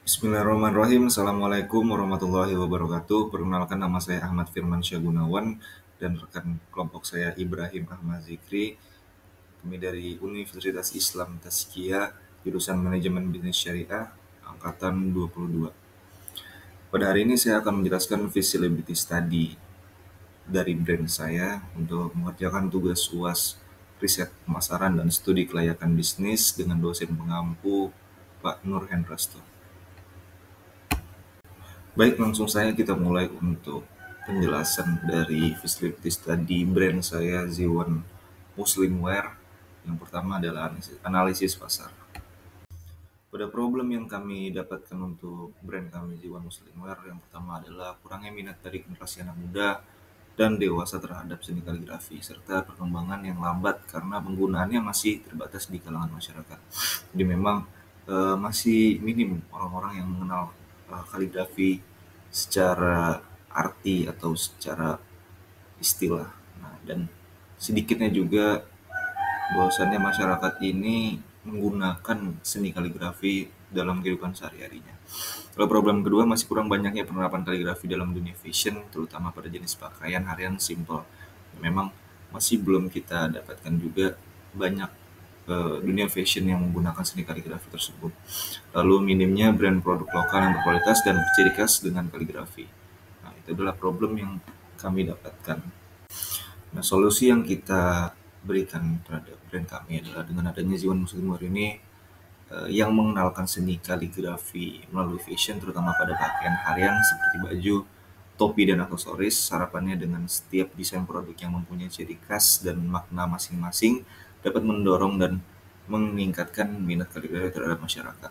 Bismillahirrahmanirrahim. Assalamualaikum warahmatullahi wabarakatuh. Perkenalkan, nama saya Ahmad Firman Gunawan dan rekan kelompok saya Ibrahim Ahmad Zikri. Kami dari Universitas Islam Tazkiyah, jurusan Manajemen Bisnis Syariah, angkatan 22. Pada hari ini saya akan menjelaskan feasibility study dari brand saya untuk mengerjakan tugas UAS riset pemasaran dan studi kelayakan bisnis dengan dosen pengampu Pak Nur Hendrasto. Baik, langsung saja kita mulai untuk penjelasan dari feasibility study brand saya Z1 Muslimwear. Yang pertama adalah analisis pasar. Pada problem yang kami dapatkan untuk brand kami Z1 Muslimwear, yang pertama adalah kurangnya minat dari generasi anak muda dan dewasa terhadap seni kaligrafi, serta perkembangan yang lambat karena penggunaannya masih terbatas di kalangan masyarakat. Jadi memang masih minim orang-orang yang mengenal kaligrafi secara arti atau secara istilah. Nah, dan sedikitnya juga bahwasannya masyarakat ini menggunakan seni kaligrafi dalam kehidupan sehari-harinya. Kalau problem kedua, masih kurang banyaknya penerapan kaligrafi dalam dunia fashion, terutama pada jenis pakaian harian simple. Memang masih belum kita dapatkan juga banyak dunia fashion yang menggunakan seni kaligrafi tersebut. Lalu minimnya brand produk lokal yang berkualitas dan berciri khas dengan kaligrafi. Nah, itu adalah problem yang kami dapatkan. Nah, solusi yang kita berikan terhadap brand kami adalah dengan adanya Z1 Muslimwear ini yang mengenalkan seni kaligrafi melalui fashion, terutama pada pakaian harian seperti baju, topi, dan aksesoris. Harapannya dengan setiap desain produk yang mempunyai ciri khas dan makna masing-masing dapat mendorong dan meningkatkan minat kaligrafi terhadap masyarakat.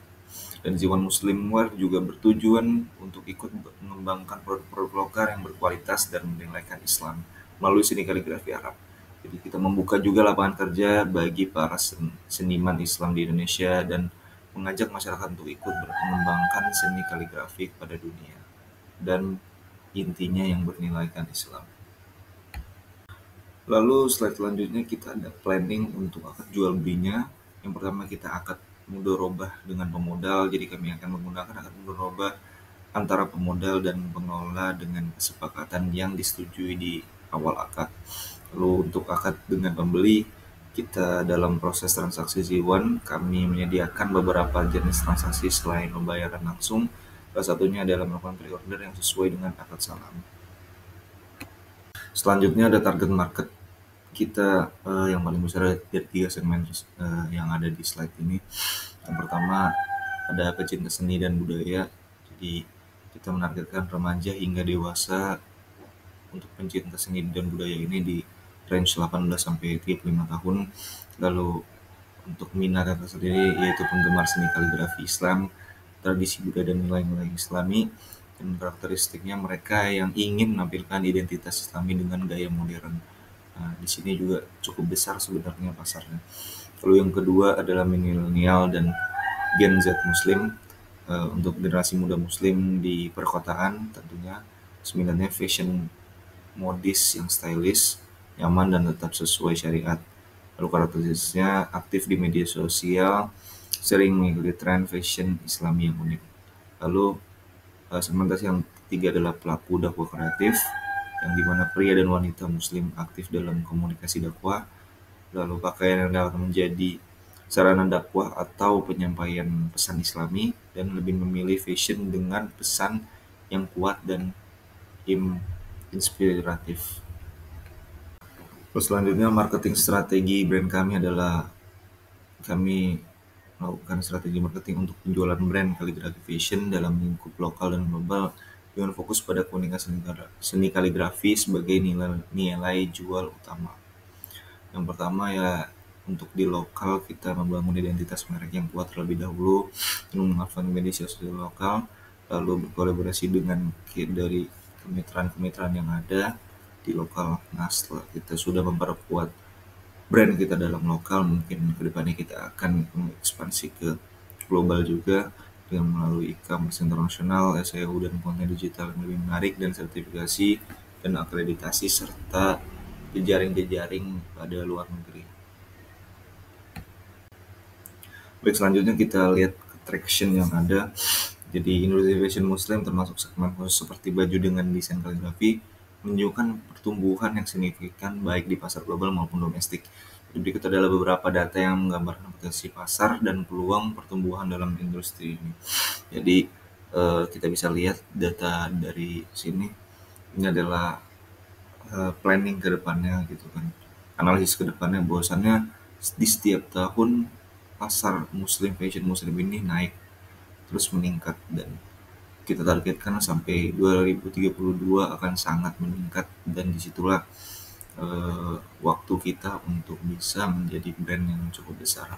Dan Z1 Muslimwear juga bertujuan untuk ikut mengembangkan produk-produk lokal yang berkualitas dan menilaikan Islam melalui seni kaligrafi Arab. Jadi kita membuka juga lapangan kerja bagi para seniman Islam di Indonesia dan mengajak masyarakat untuk ikut mengembangkan seni kaligrafi kepada dunia. Dan intinya yang bernilaikan Islam. Lalu slide selanjutnya kita ada planning untuk akad jual belinya. Yang pertama kita akad mudharabah dengan pemodal. Jadi kami akan menggunakan akad mudharabah antara pemodal dan pengelola dengan kesepakatan yang disetujui di awal akad. Lalu untuk akad dengan pembeli, kita dalam proses transaksi Z1 kami menyediakan beberapa jenis transaksi selain pembayaran langsung. Salah satunya adalah melakukan pre-order yang sesuai dengan akad salam. Selanjutnya ada target market kita yang paling besar dari 3 segmen yang ada di slide ini. Yang pertama ada pecinta seni dan budaya. Jadi kita menargetkan remaja hingga dewasa untuk pencinta seni dan budaya ini di range 18 sampai 35 tahun. Lalu untuk minat sendiri yaitu penggemar seni kaligrafi Islam, tradisi budaya dan nilai-nilai Islami, dan karakteristiknya mereka yang ingin menampilkan identitas Islami dengan gaya modern. Nah, di sini juga cukup besar sebenarnya pasarnya. Lalu yang kedua adalah milenial dan Gen Z Muslim. Untuk generasi muda Muslim di perkotaan tentunya sebenarnya fashion modis yang stylish, nyaman dan tetap sesuai syariat. Lalu karakteristiknya aktif di media sosial, sering mengikuti tren fashion Islami yang unik. Lalu segmentasi yang ketiga adalah pelaku dakwah kreatif, yang dimana pria dan wanita Muslim aktif dalam komunikasi dakwah. Lalu pakaian yang dapat menjadi sarana dakwah atau penyampaian pesan Islami, dan lebih memilih fashion dengan pesan yang kuat dan inspiratif. Terus selanjutnya marketing strategi brand kami adalah kami melakukan strategi marketing untuk penjualan brand kaligrafi fashion dalam lingkup lokal dan global dengan fokus pada komunikasi seni kaligrafi sebagai nilai jual utama. Yang pertama ya, untuk di lokal kita membangun identitas merek yang kuat terlebih dahulu dengan memanfaatkan media sosial lokal, lalu berkolaborasi dengan dari kemitraan-kemitraan yang ada di lokal. Nah, setelah kita sudah memperkuat brand kita dalam lokal, mungkin kedepannya kita akan mengekspansi ke global juga dengan melalui e-commerce internasional, SEO dan konten digital yang lebih menarik, dan sertifikasi dan akreditasi serta jejaring-jejaring pada luar negeri. Baik, selanjutnya kita lihat traction yang ada. Jadi industri fashion muslim termasuk segmen khusus seperti baju dengan desain kaligrafi menunjukkan pertumbuhan yang signifikan baik di pasar global maupun domestik. Jadi berikut adalah beberapa data yang menggambarkan potensi pasar dan peluang pertumbuhan dalam industri ini. Jadi kita bisa lihat data dari sini. Ini adalah planning ke depannya gitu kan. Analisis ke depannya bahwasannya di setiap tahun pasar muslim, fashion muslim ini naik terus meningkat, dan kita targetkan sampai 2032 akan sangat meningkat, dan disitulah waktu kita untuk bisa menjadi brand yang cukup besar.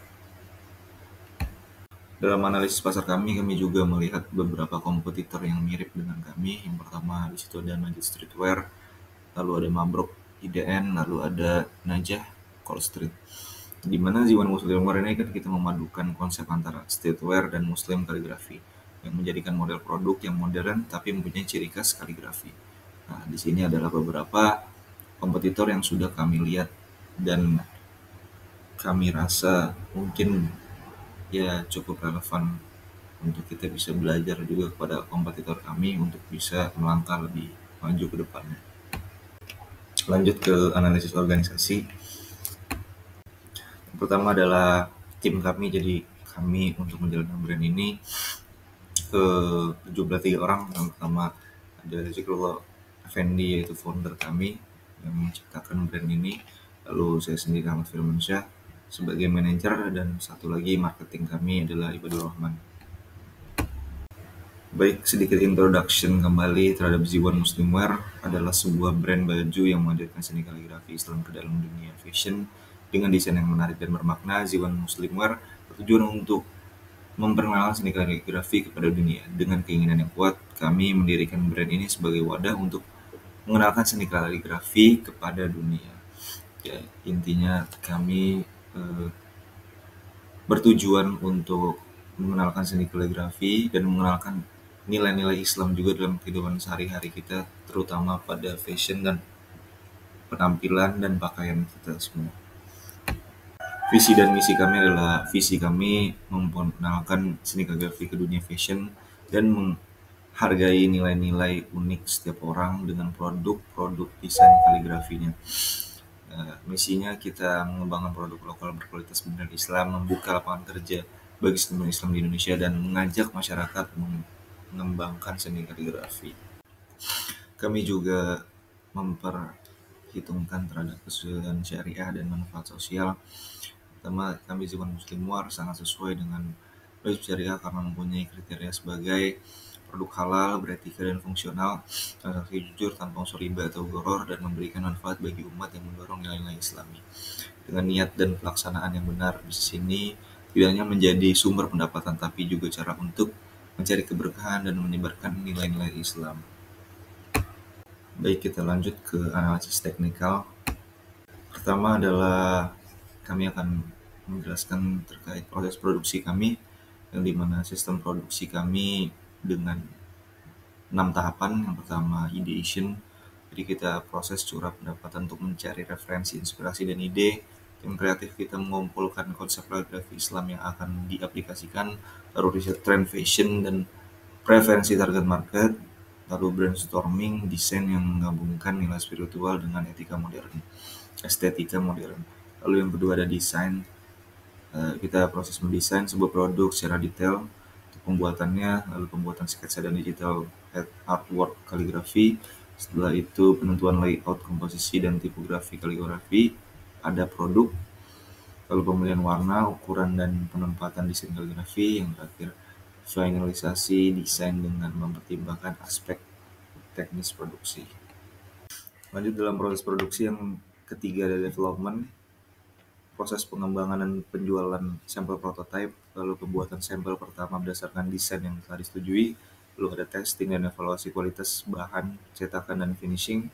Dalam analisis pasar kami juga melihat beberapa kompetitor yang mirip dengan kami. Yang pertama di situ ada Najah Streetwear, lalu ada Mabruk IDN, lalu ada Najah Call Street. Di mana Ziwan Muslim Wear ini kan kita memadukan konsep antara streetwear dan muslim kaligrafi yang menjadikan model produk yang modern tapi mempunyai ciri khas kaligrafi. Nah, di sini adalah beberapa kompetitor yang sudah kami lihat dan kami rasa mungkin ya cukup relevan untuk kita bisa belajar juga kepada kompetitor kami untuk bisa melangkah lebih maju ke depannya. Lanjut ke analisis organisasi. Yang pertama adalah tim kami. Jadi kami untuk menjalankan brand ini jumlah 3 orang. Yang pertama ada Zikrullah Effendi, yaitu founder kami yang menciptakan brand ini. Lalu saya sendiri Ahmad Firmansyah sebagai manajer, dan satu lagi marketing kami adalah Ibadul Rahman. Baik, sedikit introduction kembali terhadap Ziwan Muslim Wear adalah sebuah brand baju yang menghadirkan seni kaligrafi Islam ke dalam dunia fashion dengan desain yang menarik dan bermakna. Ziwan Muslim Wear bertujuan untuk memperkenalkan seni kaligrafi kepada dunia. Dengan keinginan yang kuat, kami mendirikan brand ini sebagai wadah untuk mengenalkan seni kaligrafi kepada dunia. Ya, intinya kami bertujuan untuk mengenalkan seni kaligrafi dan mengenalkan nilai-nilai Islam juga dalam kehidupan sehari-hari kita, terutama pada fashion dan penampilan dan pakaian kita semua. Visi dan misi kami adalah visi kami memperkenalkan seni kaligrafi ke dunia fashion dan menghargai nilai-nilai unik setiap orang dengan produk-produk desain kaligrafinya. Misinya kita mengembangkan produk lokal berkualitas benar Islam, membuka lapangan kerja bagi student Islam di Indonesia, dan mengajak masyarakat mengembangkan seni kaligrafi. Kami juga memperhitungkan terhadap kesesuaian syariah dan manfaat sosial. Pertama, kami Ziwan Muslim Wear sangat sesuai dengan prinsip syariah karena mempunyai kriteria sebagai produk halal, beretika dan fungsional, transaksi jujur tanpa unsur riba atau gharar, dan memberikan manfaat bagi umat yang mendorong nilai-nilai Islami. Dengan niat dan pelaksanaan yang benar, di sini tidak hanya menjadi sumber pendapatan tapi juga cara untuk mencari keberkahan dan menyebarkan nilai-nilai Islam. Baik, kita lanjut ke analisis teknikal. Pertama adalah kami akan menjelaskan terkait proses produksi kami, yang dimana sistem produksi kami dengan 6 tahapan. Yang pertama ideation, jadi kita proses curah pendapatan untuk mencari referensi, inspirasi, dan ide. Tim kreatif kita mengumpulkan konsep kaligrafi Islam yang akan diaplikasikan, lalu riset trend fashion dan preferensi target market, lalu brainstorming desain yang menggabungkan nilai spiritual dengan estetika modern. Lalu yang kedua ada desain. Kita proses mendesain sebuah produk secara detail untuk pembuatannya, lalu pembuatan sketsa dan digital artwork kaligrafi. Setelah itu penentuan layout, komposisi, dan tipografi kaligrafi. Ada produk, lalu pemilihan warna, ukuran, dan penempatan desain kaligrafi. Yang terakhir finalisasi desain dengan mempertimbangkan aspek teknis produksi. Lanjut dalam proses produksi, yang ketiga ada development, proses pengembangan dan penjualan sampel prototype, lalu pembuatan sampel pertama berdasarkan desain yang telah disetujui, lalu ada testing dan evaluasi kualitas bahan, cetakan, dan finishing.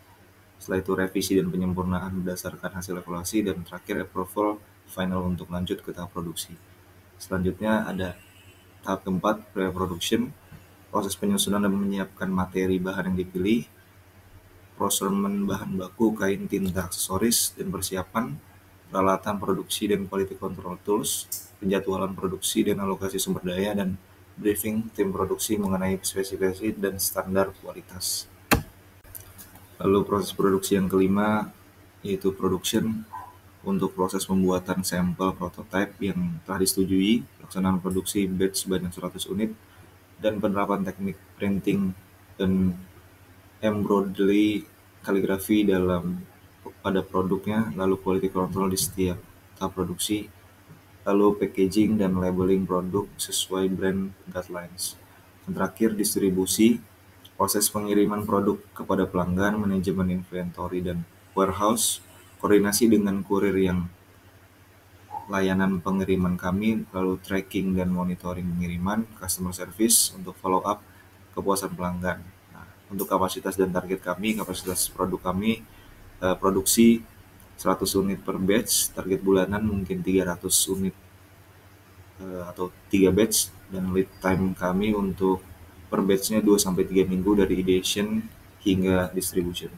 Setelah itu revisi dan penyempurnaan berdasarkan hasil evaluasi, dan terakhir approval final untuk lanjut ke tahap produksi. Selanjutnya ada tahap keempat, pre-production, proses penyusunan dan menyiapkan materi bahan yang dipilih, procurement bahan baku, kain, tinta, aksesoris, dan persiapan, peralatan produksi dan quality control tools, penjadwalan produksi dan alokasi sumber daya, dan briefing tim produksi mengenai spesifikasi dan standar kualitas. Lalu proses produksi yang kelima yaitu production, untuk proses pembuatan sampel prototipe yang telah disetujui, pelaksanaan produksi batch sebanyak 100 unit, dan penerapan teknik printing dan embroidery kaligrafi pada produknya, lalu quality control di setiap tahap produksi, lalu packaging dan labeling produk sesuai brand guidelines. Dan terakhir, distribusi, proses pengiriman produk kepada pelanggan, manajemen inventory dan warehouse, koordinasi dengan kurir yang layanan pengiriman kami, lalu tracking dan monitoring pengiriman, customer service untuk follow up kepuasan pelanggan. Nah, untuk kapasitas dan target kami, kapasitas produk kami produksi 100 unit per batch, target bulanan mungkin 300 unit atau 3 batch, dan lead time kami untuk per batch-nya 2-3 minggu dari ideation hingga distribution.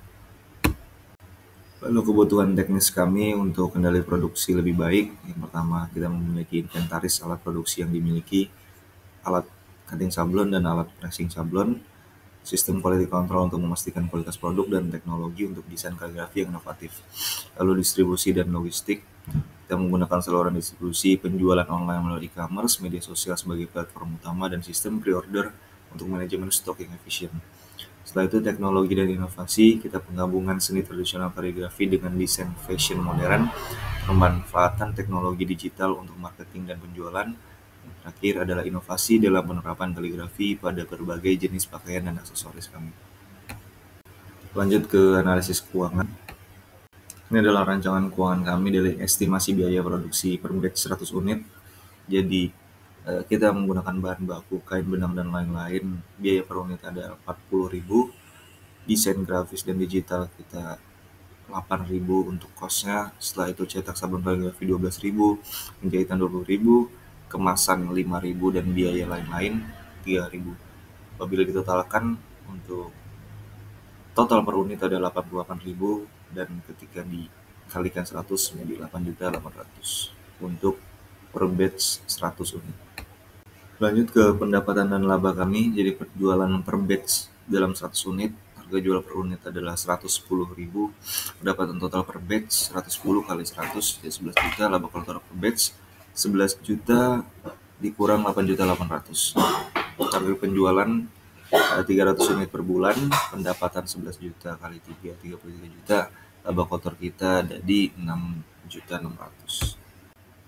Lalu kebutuhan teknis kami untuk kendali produksi lebih baik, yang pertama kita memiliki inventaris alat produksi yang dimiliki, alat cutting sablon dan alat pressing sablon, sistem quality control untuk memastikan kualitas produk, dan teknologi untuk desain kaligrafi yang inovatif. Lalu distribusi dan logistik, kita menggunakan saluran distribusi, penjualan online melalui e-commerce, media sosial sebagai platform utama, dan sistem pre-order untuk manajemen stok yang efisien. Setelah itu teknologi dan inovasi, kita penggabungan seni tradisional kaligrafi dengan desain fashion modern, pemanfaatan teknologi digital untuk marketing dan penjualan. Yang terakhir adalah inovasi dalam penerapan kaligrafi pada berbagai jenis pakaian dan aksesoris kami. Lanjut ke analisis keuangan. Ini adalah rancangan keuangan kami dari estimasi biaya produksi per batch 100 unit. Jadi kita menggunakan bahan baku, kain, benang, dan lain-lain. Biaya per unit ada 40.000. Desain grafis dan digital kita 8.000 untuk kosnya. Setelah itu cetak sablon kaligrafi 12.000, penjahitan 20.000, kemasan 5.000, dan biaya lain-lain 3.000. Apabila ditotalkan, untuk total per unit ada 88.000, dan ketika dikalikan 100 menjadi 8.800 untuk per batch 100 unit. Lanjut ke pendapatan dan laba kami. Jadi penjualan per batch dalam 100 unit, harga jual per unit adalah 110.000. Pendapatan total per batch 110 kali 100 jadi 11 juta. Laba kotor per batch 11 juta dikurang 8.800. Target penjualan 300 unit per bulan, pendapatan 11 juta kali 3, 33 juta. Laba kotor kita ada di 6.600.000.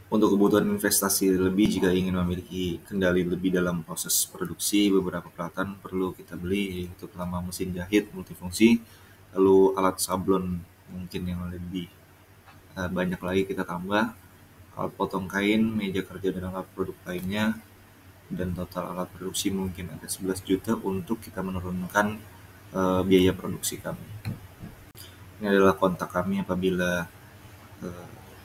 Untuk kebutuhan investasi lebih, jika ingin memiliki kendali lebih dalam proses produksi, beberapa peralatan perlu kita beli, yaitu pertama mesin jahit multifungsi, lalu alat sablon mungkin yang lebih banyak lagi kita tambah, alat potong kain, meja kerja, dan alat produk lainnya, dan total alat produksi mungkin ada 11 juta untuk kita menurunkan biaya produksi kami. Ini adalah kontak kami apabila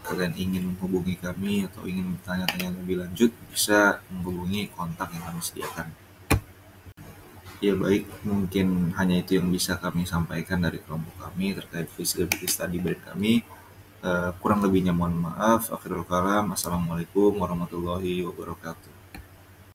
kalian ingin menghubungi kami atau ingin bertanya-tanya lebih lanjut, bisa menghubungi kontak yang kami sediakan. Ya baik, mungkin hanya itu yang bisa kami sampaikan dari kelompok kami terkait feasibility study brand kami. Kurang lebihnya mohon maaf. Akhirul kalam, assalamualaikum warahmatullahi wabarakatuh.